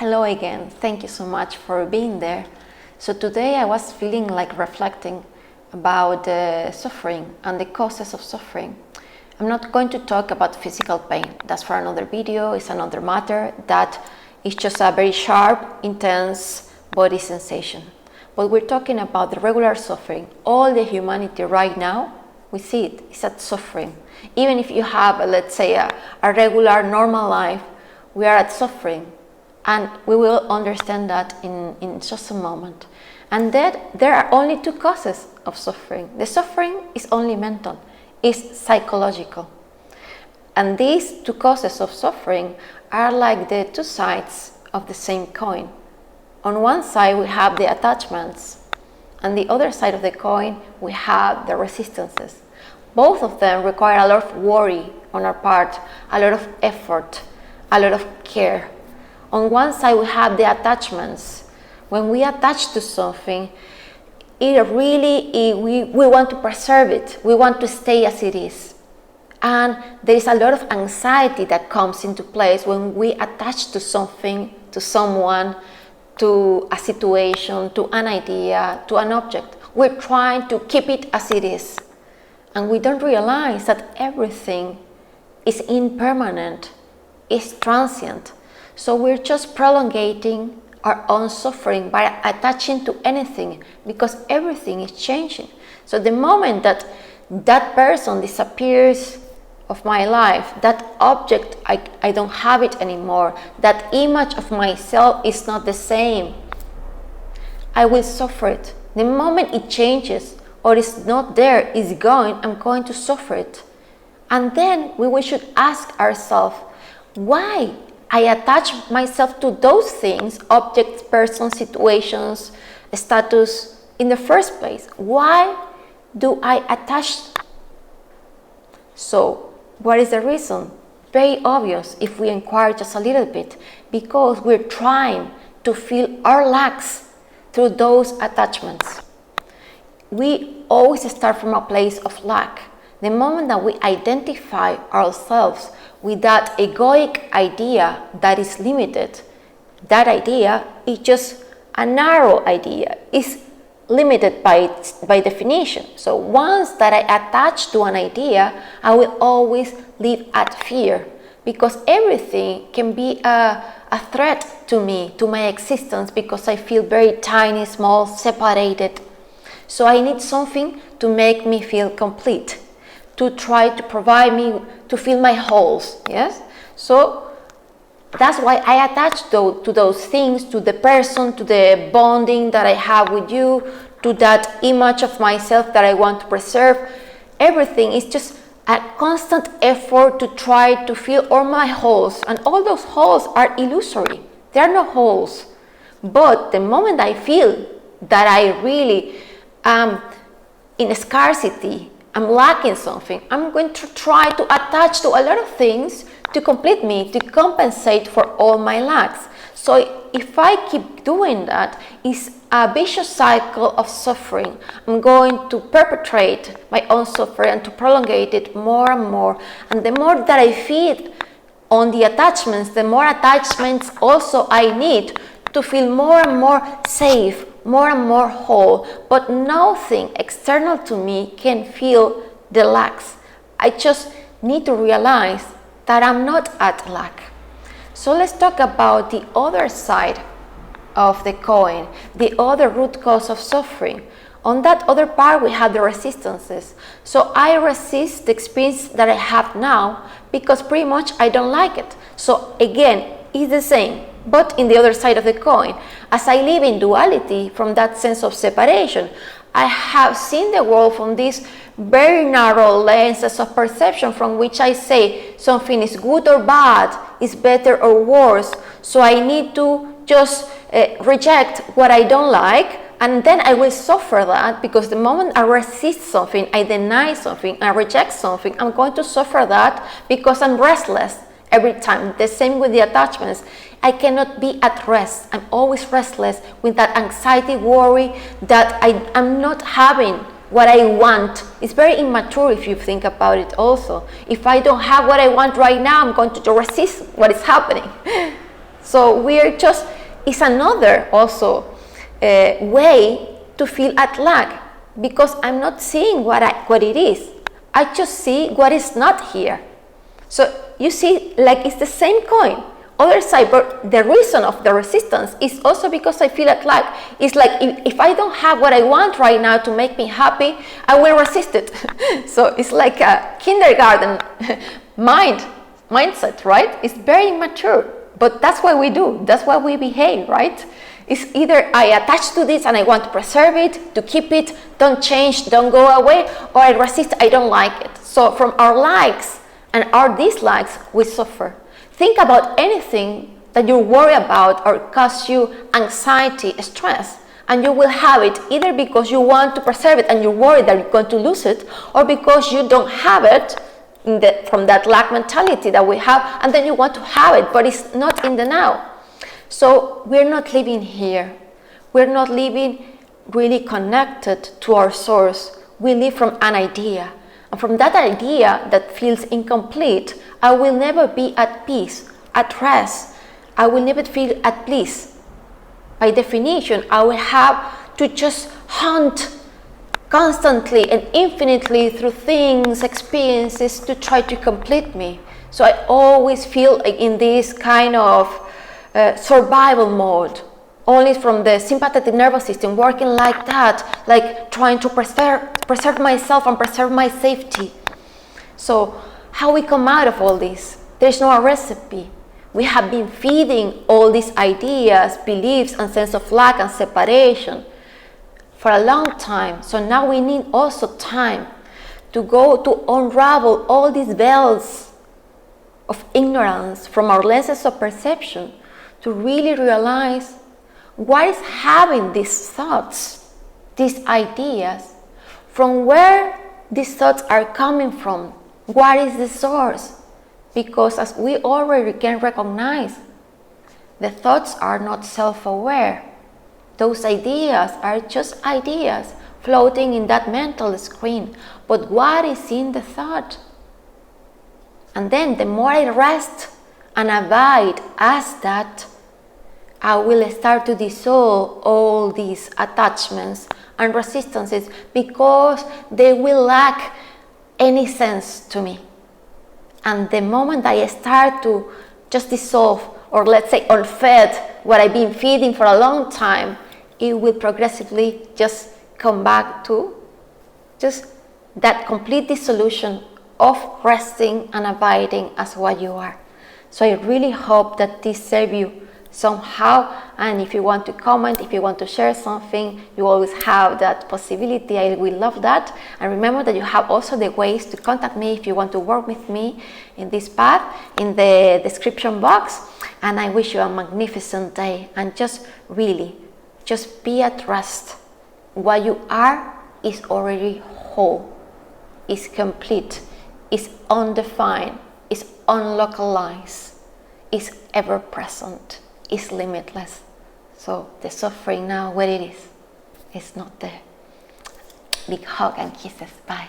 Hello again, thank you so much for being there. So today I was feeling like reflecting about suffering and the causes of suffering. I'm not going to talk about physical pain, that's for another video, it's another matter. That is just a very sharp, intense body sensation. But we're talking about the regular suffering. All the humanity right now, we see it, it's at suffering. Even if you have, let's say, a regular, normal life, we are at suffering. And we will understand that in just a moment. And that there are only two causes of suffering. The suffering is only mental, it's psychological. And these two causes of suffering are like the two sides of the same coin. On one side we have the attachments, and the other side of the coin we have the resistances. Both of them require a lot of worry on our part, a lot of effort, a lot of care. On one side we have the attachments. When we attach to something, we want to preserve it. We want to stay as it is. And there is a lot of anxiety that comes into place when we attach to something, to someone, to a situation, to an idea, to an object. We're trying to keep it as it is. And we don't realize that everything is impermanent, is transient. So we're just prolongating our own suffering by attaching to anything, because everything is changing. So the moment that that person disappears of my life, that object, I don't have it anymore, that image of myself is not the same, I will suffer it. The moment it changes or is not there, is gone, I'm going to suffer it. And then we should ask ourselves, why I attach myself to those things, objects, persons, situations, status, in the first place? Why do I attach? So, what is the reason? Very obvious if we inquire just a little bit, because we're trying to fill our lacks through those attachments. We always start from a place of lack. The moment that we identify ourselves with that egoic idea that is limited, that idea is just a narrow idea, is limited by definition. So once that I attach to an idea, I will always live at fear, because everything can be a threat to me, to my existence, because I feel very tiny, small, separated. So I need something to make me feel complete, to try to provide me, to fill my holes, yes? So that's why I attach to those things, to the person, to the bonding that I have with you, to that image of myself that I want to preserve. Everything is just a constant effort to try to fill all my holes, and all those holes are illusory. There are no holes. But the moment I feel that I really am in scarcity, I'm lacking something, I'm going to try to attach to a lot of things to complete me, to compensate for all my lacks. So if I keep doing that, it's a vicious cycle of suffering. I'm going to perpetrate my own suffering and to prolongate it more and more. And the more that I feed on the attachments, the more attachments also I need to feel more and more safe, more and more whole. But nothing external to me can fill the lacks. I just need to realize that I'm not at lack. So let's talk about the other side of the coin, the other root cause of suffering. On that other part we have the resistances. So I resist the experience that I have now because pretty much I don't like it. So again, it's the same, but in the other side of the coin. As I live in duality, from that sense of separation, I have seen the world from these very narrow lenses of perception, from which I say something is good or bad, is better or worse. So I need to just reject what I don't like, and then I will suffer that, because the moment I resist something, I deny something, I reject something, I'm going to suffer that because I'm restless every time. The same with the attachments. I cannot be at rest. I'm always restless with that anxiety, worry that I'm not having what I want. It's very immature if you think about it also. If I don't have what I want right now, I'm going to resist what is happening. So we're just, it's another also way to feel at lack, because I'm not seeing what it is. I just see what is not here. So you see, like it's the same coin. Other side, but the reason of the resistance is also because I feel at lack. It's like if I don't have what I want right now to make me happy, I will resist it. So it's like a kindergarten mindset, right? It's very immature, but that's what we do. That's why we behave, right? It's either I attach to this and I want to preserve it, to keep it, don't change, don't go away, or I resist, I don't like it. So from our likes and our dislikes, we suffer. Think about anything that you worry about or cause you anxiety, stress, and you will have it either because you want to preserve it and you're worried that you're going to lose it, or because you don't have it from that lack mentality that we have, and then you want to have it, but it's not in the now. So we're not living here. We're not living really connected to our source. We live from an idea. And from that idea that feels incomplete, I will never be at peace, at rest. I will never feel at peace. By definition, I will have to just hunt constantly and infinitely through things, experiences to try to complete me. So I always feel in this kind of survival mode, only from the sympathetic nervous system, working like that, like trying to preserve myself and preserve my safety. So how we come out of all this? There's no recipe. We have been feeding all these ideas, beliefs, and sense of lack and separation for a long time. So now we need also time to go to unravel all these veils of ignorance from our lenses of perception, to really realize what is having these thoughts, these ideas, from where these thoughts are coming from, what is the source? Because as we already can recognize, the thoughts are not self-aware. Those ideas are just ideas floating in that mental screen. But what is in the thought? And then the more I rest and abide as that, I will start to dissolve all these attachments and resistances, because they will lack any sense to me. And the moment I start to just dissolve, or let's say unfed, what I've been feeding for a long time, it will progressively just come back to just that complete dissolution of resting and abiding as what you are. So I really hope that this serves you somehow, and if you want to comment, if you want to share something, you always have that possibility. I will love that. And remember that you have also the ways to contact me if you want to work with me in this path in the description box. And I wish you a magnificent day, and just really just be at rest. What you are is already whole, is complete, is undefined, is unlocalized, is ever present, is limitless. So the suffering now, where it is not there. Big hug and kisses. Bye.